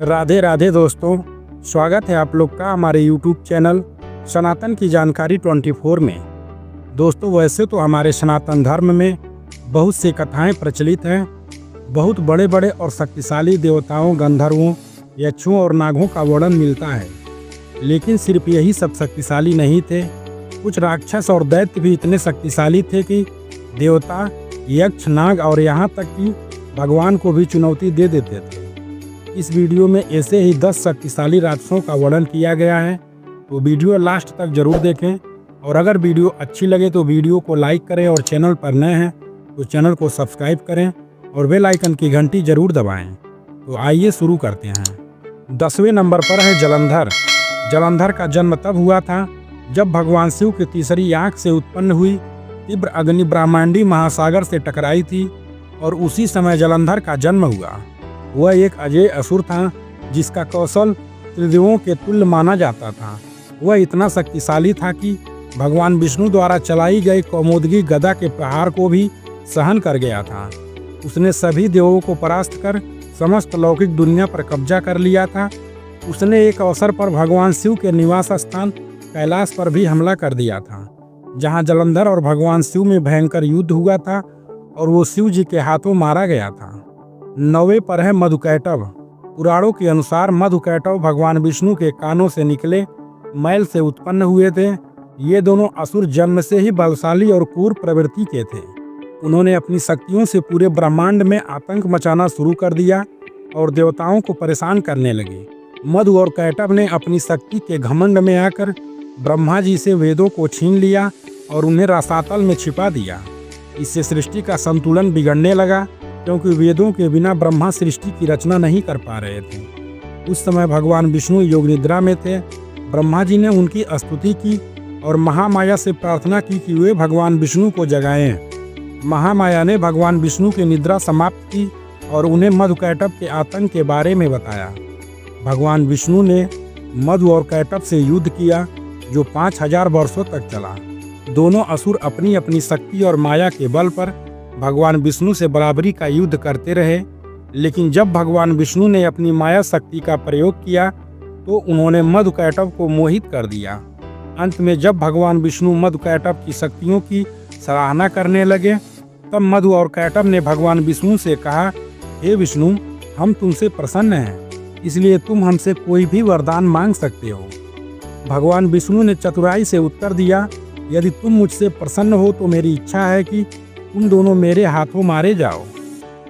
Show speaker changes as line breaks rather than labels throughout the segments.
राधे राधे दोस्तों, स्वागत है आप लोग का हमारे YouTube चैनल सनातन की जानकारी 24 में। दोस्तों, वैसे तो हमारे सनातन धर्म में बहुत सी कथाएं प्रचलित हैं। बहुत बड़े बड़े और शक्तिशाली देवताओं, गंधर्वों, यक्षों और नागों का वर्णन मिलता है, लेकिन सिर्फ यही सब शक्तिशाली नहीं थे। कुछ राक्षस और दैत्य भी इतने शक्तिशाली थे कि देवता, यक्ष, नाग और यहाँ तक कि भगवान को भी चुनौती दे देते थे। इस वीडियो में ऐसे ही 10 शक्तिशाली राक्षसों का वर्णन किया गया है, तो वीडियो लास्ट तक जरूर देखें। और अगर वीडियो अच्छी लगे तो वीडियो को लाइक करें और चैनल पर नए हैं तो चैनल को सब्सक्राइब करें और बेल आइकन की घंटी जरूर दबाएं। तो आइए शुरू करते हैं। 10वें नंबर पर है जलंधर। जलंधर का जन्म तब हुआ था जब भगवान शिव की तीसरी आंख से उत्पन्न हुई तीव्र अग्नि ब्रह्मांडी महासागर से टकराई थी और उसी समय जलंधर का जन्म हुआ। वह एक अजेय असुर था जिसका कौशल त्रिदेवों के तुल्य माना जाता था। वह इतना शक्तिशाली था कि भगवान विष्णु द्वारा चलाई गई कौमुदगी गदा के प्रहार को भी सहन कर गया था। उसने सभी देवों को परास्त कर समस्त लौकिक दुनिया पर कब्जा कर लिया था। उसने एक अवसर पर भगवान शिव के निवास स्थान कैलाश पर भी हमला कर दिया था, जहां जलंधर और भगवान शिव में भयंकर युद्ध हुआ था और वो शिव जी के हाथों मारा गया था। 9वें पर है मधुकैटभ। पुराणों के अनुसार मधुकैटभ भगवान विष्णु के कानों से निकले मैल से उत्पन्न हुए थे। ये दोनों असुर जन्म से ही बलशाली और क्रूर प्रवृत्ति के थे। उन्होंने अपनी शक्तियों से पूरे ब्रह्मांड में आतंक मचाना शुरू कर दिया और देवताओं को परेशान करने लगे। मधु और कैटभ ने अपनी शक्ति के घमंड में आकर ब्रह्मा जी से वेदों को छीन लिया और उन्हें रसातल में छिपा दिया। इससे सृष्टि का संतुलन बिगड़ने लगा, क्योंकि वेदों के बिना ब्रह्मा सृष्टि की रचना नहीं कर पा रहे थे। उस समय भगवान विष्णु योग निद्रा में थे। ब्रह्मा जी ने उनकी स्तुति की और महामाया से प्रार्थना की कि वे भगवान विष्णु को जगाएं। महामाया ने भगवान विष्णु की निद्रा समाप्त की और उन्हें मधुकैटभ के आतंक के बारे में बताया। भगवान विष्णु ने मधु और कैटभ से युद्ध किया जो 5000 वर्षों तक चला। दोनों असुर अपनी अपनी शक्ति और माया के बल पर भगवान विष्णु से बराबरी का युद्ध करते रहे, लेकिन जब भगवान विष्णु ने अपनी माया शक्ति का प्रयोग किया तो उन्होंने मधुकैटभ को मोहित कर दिया। अंत में जब भगवान विष्णु मधुकैटभ की शक्तियों की सराहना करने लगे, तब मधु और कैटभ ने भगवान विष्णु से कहा, हे विष्णु, हम तुमसे प्रसन्न हैं, इसलिए तुम हमसे कोई भी वरदान मांग सकते हो। भगवान विष्णु ने चतुराई से उत्तर दिया, यदि तुम मुझसे प्रसन्न हो तो मेरी इच्छा है कि तुम दोनों मेरे हाथों मारे जाओ।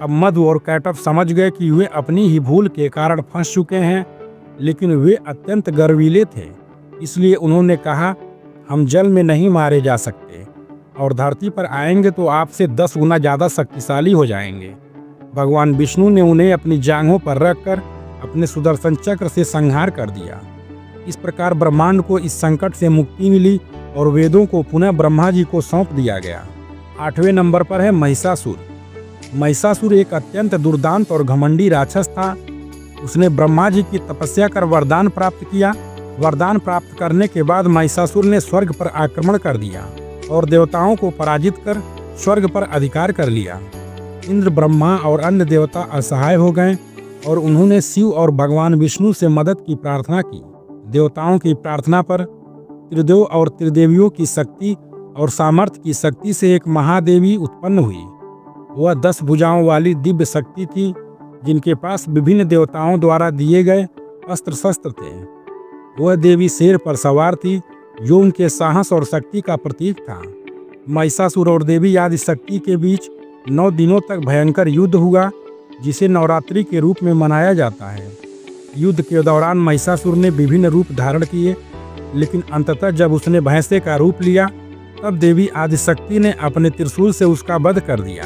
अब मधु और कैटभ समझ गए कि वे अपनी ही भूल के कारण फंस चुके हैं, लेकिन वे अत्यंत गर्वीले थे, इसलिए उन्होंने कहा, हम जल में नहीं मारे जा सकते और धरती पर आएंगे तो आपसे 10 गुना ज़्यादा शक्तिशाली हो जाएंगे। भगवान विष्णु ने उन्हें अपनी जांघों पर रखकर अपने सुदर्शन चक्र से संहार कर दिया। इस प्रकार ब्रह्मांड को इस संकट से मुक्ति मिली और वेदों को पुनः ब्रह्मा जी को सौंप दिया गया। 8वें नंबर पर है महिषासुर। महिषासुर एक अत्यंत दुर्दांत और घमंडी राक्षस था। उसने ब्रह्मा जी की तपस्या कर वरदान प्राप्त किया। वरदान प्राप्त करने के बाद महिषासुर ने स्वर्ग पर आक्रमण कर दिया और देवताओं को पराजित कर स्वर्ग पर अधिकार कर लिया। इंद्र, ब्रह्मा और अन्य देवता असहाय हो गए और उन्होंने शिव और भगवान विष्णु से मदद की प्रार्थना की। देवताओं की प्रार्थना पर त्रिदेव और त्रिदेवियों की शक्ति और सामर्थ्य की शक्ति से एक महादेवी उत्पन्न हुई। वह 10 भुजाओं वाली दिव्य शक्ति थी, जिनके पास विभिन्न देवताओं द्वारा दिए गए अस्त्र शस्त्र थे। वह देवी शेर पर सवार थी, जो उनके साहस और शक्ति का प्रतीक था। महिषासुर और देवी आदि शक्ति के बीच 9 दिनों तक भयंकर युद्ध हुआ, जिसे नवरात्रि के रूप में मनाया जाता है। युद्ध के दौरान महिषासुर ने विभिन्न रूप धारण किए, लेकिन अंततः जब उसने भैंसे का रूप लिया तब देवी आदिशक्ति ने अपने त्रिशूल से उसका वध कर दिया।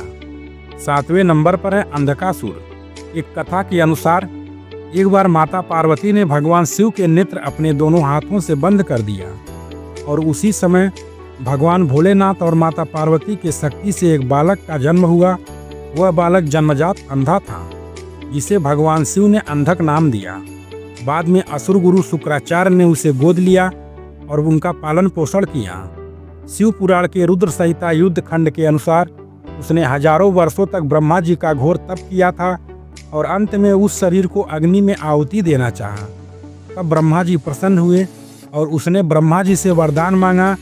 7वें नंबर पर है अंधकासुर। एक कथा के अनुसार एक बार माता पार्वती ने भगवान शिव के नेत्र अपने दोनों हाथों से बंद कर दिया और उसी समय भगवान भोलेनाथ और माता पार्वती के शक्ति से एक बालक का जन्म हुआ। वह बालक जन्मजात अंधा था, जिसे भगवान शिव ने अंधक नाम दिया। बाद में असुर गुरु शुक्राचार्य ने उसे गोद लिया और उनका पालन पोषण किया। शिव पुराण के रुद्र संहिता युद्ध खंड के अनुसार उसने हजारों वर्षों तक ब्रह्मा जी का घोर तप किया था और अंत में उस शरीर को अग्नि में आहुति देना चाहा। तब ब्रह्मा जी प्रसन्न हुए और उसने ब्रह्मा जी से वरदान मांगा,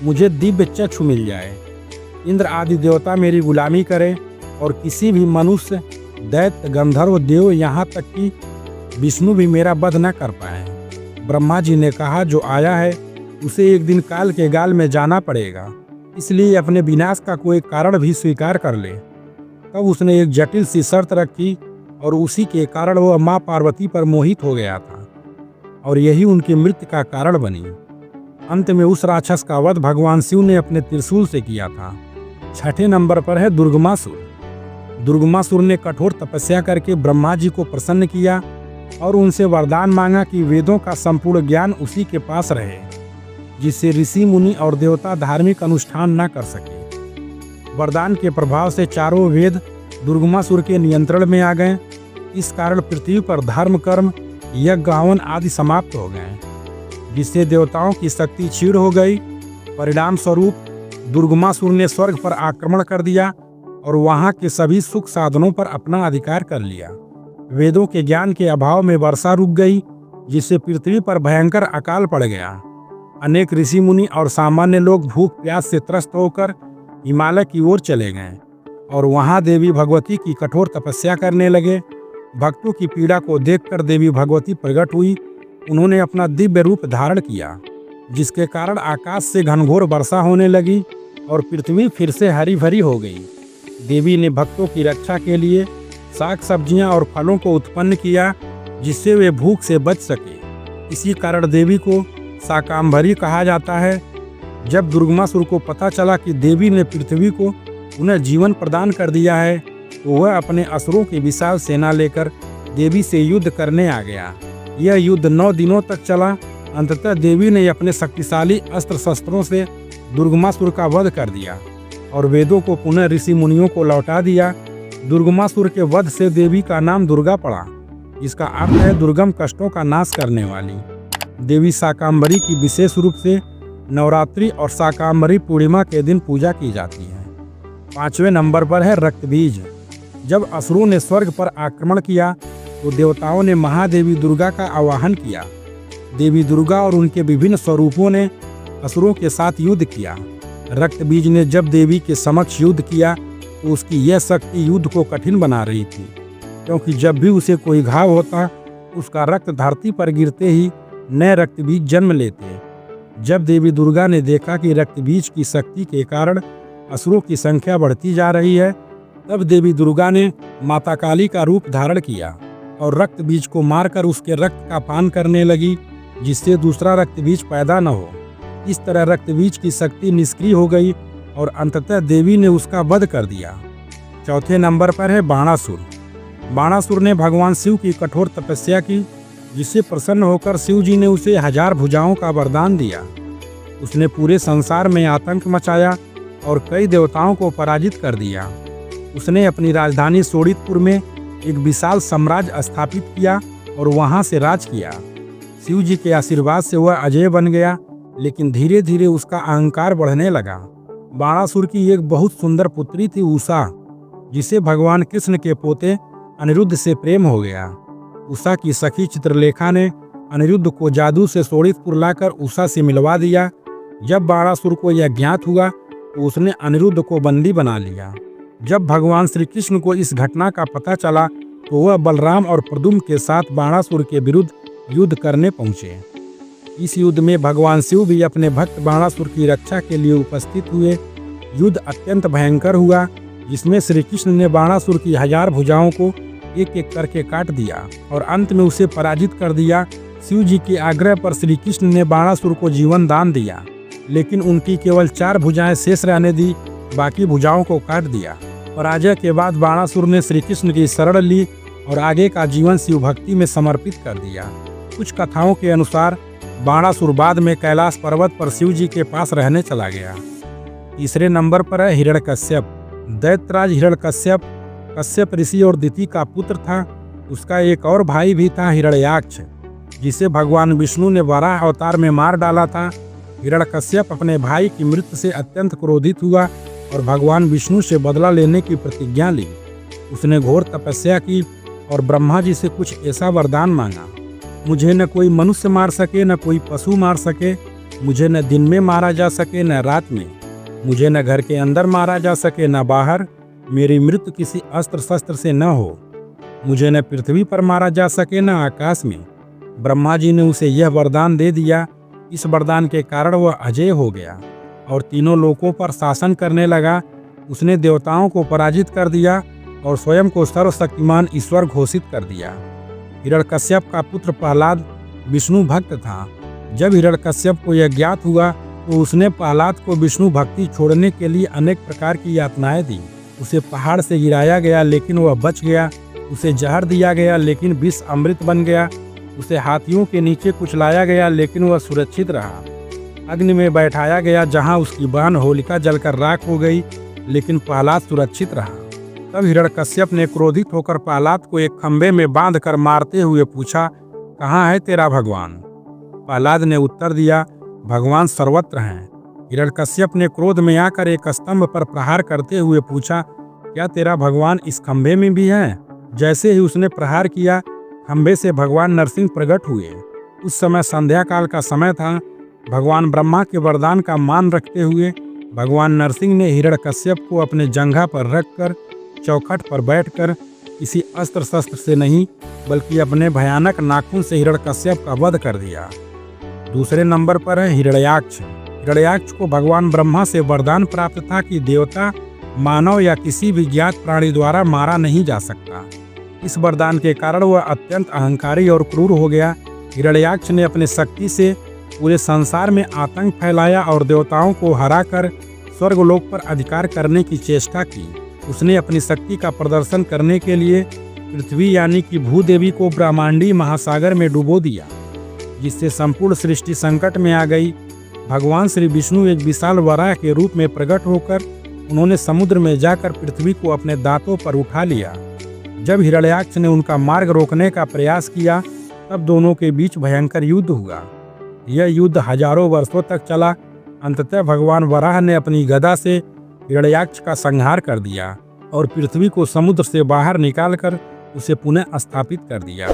मुझे दिव्य चक्षु मिल जाए, इंद्र आदि देवता मेरी गुलामी करें और किसी भी मनुष्य, दैत्य, गंधर्व, देव, यहाँ तक कि विष्णु भी मेरा वध न कर पाए। ब्रह्मा जी ने कहा, जो आया है उसे एक दिन काल के गाल में जाना पड़ेगा, इसलिए अपने विनाश का कोई कारण भी स्वीकार कर ले। तब उसने एक जटिल सी शर्त रखी और उसी के कारण वह माँ पार्वती पर मोहित हो गया था और यही उनकी मृत्यु का कारण बनी। अंत में उस राक्षस का वध भगवान शिव ने अपने त्रिशूल से किया था। छठे नंबर पर है दुर्गमासुर। दुर्गमासुर ने कठोर तपस्या करके ब्रह्मा जी को प्रसन्न किया और उनसे वरदान मांगा कि वेदों का संपूर्ण ज्ञान उसी के पास रहे, जिससे ऋषि मुनि और देवता धार्मिक अनुष्ठान न कर सके। वरदान के प्रभाव से चारों वेद दुर्गमासुर के नियंत्रण में आ गए। इस कारण पृथ्वी पर धर्म, कर्म, यज्ञ, हवन आदि समाप्त हो गए, जिससे देवताओं की शक्ति क्षीण हो गई। परिणाम स्वरूप दुर्गमासुर ने स्वर्ग पर आक्रमण कर दिया और वहां के सभी सुख साधनों पर अपना अधिकार कर लिया। वेदों के ज्ञान के अभाव में वर्षा रुक गई, जिससे पृथ्वी पर भयंकर अकाल पड़ गया। अनेक ऋषि मुनि और सामान्य लोग भूख प्यास से त्रस्त होकर हिमालय की ओर चले गए और वहां देवी भगवती की कठोर तपस्या करने लगे। भक्तों की पीड़ा को देखकर देवी भगवती प्रकट हुई। उन्होंने अपना दिव्य रूप धारण किया, जिसके कारण आकाश से घनघोर वर्षा होने लगी और पृथ्वी फिर से हरी भरी हो गई। देवी ने भक्तों की रक्षा के लिए साग सब्जियां और फलों को उत्पन्न किया, जिससे वे भूख से बच सके। इसी कारण देवी को शाकांभरी कहा जाता है। जब दुर्गमासुर को पता चला कि देवी ने पृथ्वी को उन्हें जीवन प्रदान कर दिया है, तो वह अपने असुरों की विशाल सेना लेकर देवी से युद्ध करने आ गया। यह युद्ध 9 दिनों तक चला। अंततः देवी ने अपने शक्तिशाली अस्त्र शस्त्रों से दुर्गमासुर का वध कर दिया और वेदों को पुनः ऋषि मुनियों को लौटा दिया। दुर्गमासुर के वध से देवी का नाम दुर्गा पड़ा, जिसका अर्थ है दुर्गम कष्टों का नाश करने वाली। देवी शाकांभरी की विशेष रूप से नवरात्रि और शाकांभरी पूर्णिमा के दिन पूजा की जाती है। 5वें नंबर पर है रक्तबीज। जब असुरों ने स्वर्ग पर आक्रमण किया तो देवताओं ने महादेवी दुर्गा का आवाहन किया। देवी दुर्गा और उनके विभिन्न स्वरूपों ने असुरों के साथ युद्ध किया। रक्तबीज ने जब देवी के समक्ष युद्ध किया तो उसकी यह शक्ति युद्ध को कठिन बना रही थी, क्योंकि जब भी उसे कोई घाव होता, उसका रक्त धरती पर गिरते ही नए रक्तबीज जन्म लेते। जब देवी दुर्गा ने देखा कि रक्तबीज की शक्ति के कारण असुरों की संख्या बढ़ती जा रही है, तब देवी दुर्गा ने माता काली का रूप धारण किया और रक्तबीज को मारकर उसके रक्त का पान करने लगी, जिससे दूसरा रक्तबीज पैदा न हो। इस तरह रक्तबीज की शक्ति निष्क्रिय हो गई और अंततः देवी ने उसका वध कर दिया। 4थे नंबर पर है बाणासुर। बाणासुर ने भगवान शिव की कठोर तपस्या की, जिससे प्रसन्न होकर शिव जी ने उसे 1000 भुजाओं का वरदान दिया। उसने पूरे संसार में आतंक मचाया और कई देवताओं को पराजित कर दिया। उसने अपनी राजधानी शोणितपुर में एक विशाल साम्राज्य स्थापित किया और वहां से राज किया। शिव जी के आशीर्वाद से वह अजय बन गया, लेकिन धीरे धीरे उसका अहंकार बढ़ने लगा। बाणासुर की एक बहुत सुंदर पुत्री थी उषा, जिसे भगवान कृष्ण के पोते अनिरुद्ध से प्रेम हो गया। उषा की सखी चित्रलेखा ने अनिरुद्ध को जादू से शोणितपुर लाकर उषा से मिलवा दिया। जब बाणासुर को यह ज्ञात हुआ तो उसने अनिरुद्ध को बंदी बना लिया। जब भगवान श्री कृष्ण को इस घटना का पता चला तो वह बलराम और प्रद्युम्न के साथ बाणासुर के विरुद्ध युद्ध करने पहुंचे। इस युद्ध में भगवान शिव भी अपने भक्त बाणासुर की रक्षा के लिए उपस्थित हुए। युद्ध अत्यंत भयंकर हुआ, जिसमें श्री कृष्ण ने बाणासुर की 1000 भुजाओं को एक एक करके काट दिया और अंत में उसे पराजित कर दिया। शिव जी के आग्रह पर श्री कृष्ण ने बाणासुर को जीवन दान दिया, लेकिन उनकी केवल 4 भुजाएं शेष रहने दी, बाकी भुजाओं को काट दिया। पराजय के बाद बाणासुर ने श्री कृष्ण की शरण ली और आगे का जीवन शिव भक्ति में समर्पित कर दिया। कुछ कथाओं के अनुसार बाणासुर बाद में कैलाश पर्वत पर शिव जी के पास रहने चला गया। 3रे नंबर पर है हिरण्यकश्यप। दैत्यराज हिरण्यकश्यप कश्यप ऋषि और दिति का पुत्र था। उसका एक और भाई भी था, हिरण्याक्ष, जिसे भगवान विष्णु ने वराह अवतार में मार डाला था। हिरण्यकश्यप अपने भाई की मृत्यु से अत्यंत क्रोधित हुआ और भगवान विष्णु से बदला लेने की प्रतिज्ञा ली। उसने घोर तपस्या की और ब्रह्मा जी से कुछ ऐसा वरदान मांगा, मुझे न कोई मनुष्य मार सके, न कोई पशु मार सके, मुझे न दिन में मारा जा सके न रात में, मुझे न घर के अंदर मारा जा सके न बाहर, मेरी मृत्यु किसी अस्त्र शस्त्र से न हो, मुझे न पृथ्वी पर मारा जा सके न आकाश में। ब्रह्मा जी ने उसे यह वरदान दे दिया। इस वरदान के कारण वह अजय हो गया और तीनों लोकों पर शासन करने लगा। उसने देवताओं को पराजित कर दिया और स्वयं को सर्वशक्तिमान ईश्वर घोषित कर दिया। हिरण्यकश्यप का पुत्र प्रहलाद विष्णु भक्त था। जब हिरण्यकश्यप को यह ज्ञात हुआ तो उसने प्रहलाद को विष्णु भक्ति छोड़ने के लिए अनेक प्रकार की यातनाएं दी। उसे पहाड़ से गिराया गया लेकिन वह बच गया, उसे जहर दिया गया लेकिन विष अमृत बन गया, उसे हाथियों के नीचे कुचलाया गया लेकिन वह सुरक्षित रहा। अग्नि में बैठाया गया जहां उसकी बहन होलिका जलकर राख हो गई, लेकिन प्रहलाद सुरक्षित रहा। तब हिरण्यकश्यप ने क्रोधित होकर प्रहलाद को एक खंभे में बांधकर मारते हुए पूछा, कहाँ है तेरा भगवान? प्रहलाद ने उत्तर दिया, भगवान सर्वत्र हैं। हिरण्यकश्यप ने क्रोध में आकर एक स्तंभ पर प्रहार करते हुए पूछा, क्या तेरा भगवान इस खंभे में भी है? जैसे ही उसने प्रहार किया, खंभे से भगवान नरसिंह प्रकट हुए। उस समय संध्या काल का समय था। भगवान ब्रह्मा के वरदान का मान रखते हुए भगवान नरसिंह ने हिरण्यकश्यप को अपने जंघा पर रखकर चौखट पर बैठकर किसी अस्त्र शस्त्र से नहीं बल्कि अपने भयानक नाखून से हिरण्यकश्यप का वध कर दिया। दूसरे नंबर पर है हिरण्याक्ष। हिरण्याक्ष को भगवान ब्रह्मा से वरदान प्राप्त था कि देवता, मानव या किसी भी ज्ञात प्राणी द्वारा मारा नहीं जा सकता। इस वरदान के कारण वह अत्यंत अहंकारी और क्रूर हो गया। हिरण्याक्ष ने अपने शक्ति से पूरे संसार में आतंक फैलाया और देवताओं को हराकर स्वर्गलोक पर अधिकार करने की चेष्टा की। उसने अपनी शक्ति का प्रदर्शन करने के लिए पृथ्वी यानी कि भूदेवी को ब्रह्मांडीय महासागर में डुबो दिया, जिससे संपूर्ण सृष्टि संकट में आ गई। भगवान श्री विष्णु एक विशाल वराह के रूप में प्रकट होकर उन्होंने समुद्र में जाकर पृथ्वी को अपने दांतों पर उठा लिया। जब हिरण्याक्ष ने उनका मार्ग रोकने का प्रयास किया, तब दोनों के बीच भयंकर युद्ध हुआ। यह युद्ध हजारों वर्षों तक चला। अंततः भगवान वराह ने अपनी गदा से हिरण्याक्ष का संहार कर दिया और पृथ्वी को समुद्र से बाहर निकालकर उसे पुनः स्थापित कर दिया।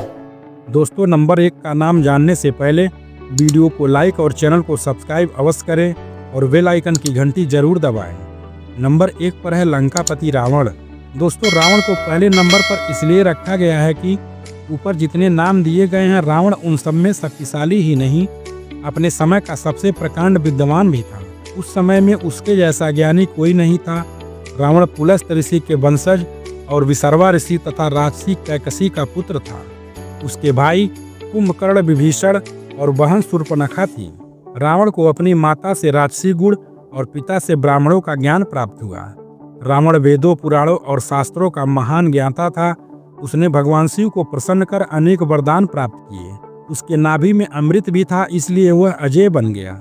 दोस्तों, नंबर 1 का नाम जानने से पहले वीडियो को लाइक और चैनल को सब्सक्राइब अवश्य करें और बेल आइकन की घंटी जरूर दबाएं। नंबर 1 पर है लंकापति रावण। दोस्तों, रावण को पहले नंबर पर इसलिए रखा गया है कि ऊपर जितने नाम दिए गए हैं, रावण उन सब में शक्तिशाली ही नहीं, अपने समय का सबसे प्रकांड विद्वान भी था। उस समय में उसके जैसा ज्ञानी कोई नहीं था। रावण पुलस्त ऋषि के वंशज और विसर्वा ऋषि तथा राक्षसी कैकसी का पुत्र था। उसके भाई कुंभकर्ण, विभीषण और बहन शूर्पणखा थी। रावण को अपनी माता से राजसी गुण और पिता से ब्राह्मणों का ज्ञान प्राप्त हुआ। रावण वेदों, पुराणों और शास्त्रों का महान ज्ञाता था। उसने भगवान शिव को प्रसन्न कर अनेक वरदान प्राप्त किए। उसके नाभि में अमृत भी था, इसलिए वह अजय बन गया।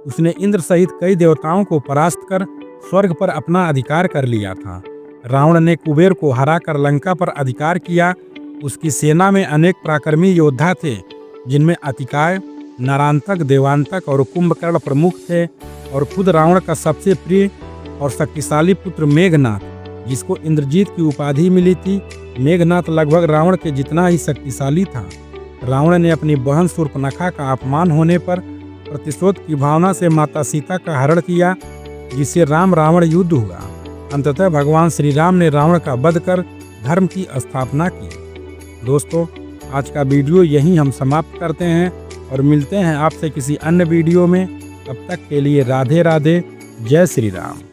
उसने इंद्र सहित कई देवताओं को परास्त कर स्वर्ग पर अपना अधिकार कर लिया था। रावण ने कुबेर को हराकर लंका पर अधिकार किया। उसकी सेना में अनेक पराक्रमी योद्धा थे, जिनमें अतिकाय, नरांतक, देवांतक और कुंभकर्ण प्रमुख थे। और खुद रावण का सबसे प्रिय और शक्तिशाली पुत्र मेघनाथ, जिसको इंद्रजीत की उपाधि मिली थी, मेघनाथ लगभग रावण के जितना ही शक्तिशाली था। रावण ने अपनी बहन शूर्पणखा का अपमान होने पर प्रतिशोध की भावना से माता सीता का हरण किया, जिससे राम रावण युद्ध हुआ। अंततः भगवान श्री राम ने रावण का वध कर धर्म की स्थापना की। दोस्तों, आज का वीडियो यहीं हम समाप्त करते हैं और मिलते हैं आपसे किसी अन्य वीडियो में। तब तक के लिए राधे राधे, जय श्री राम।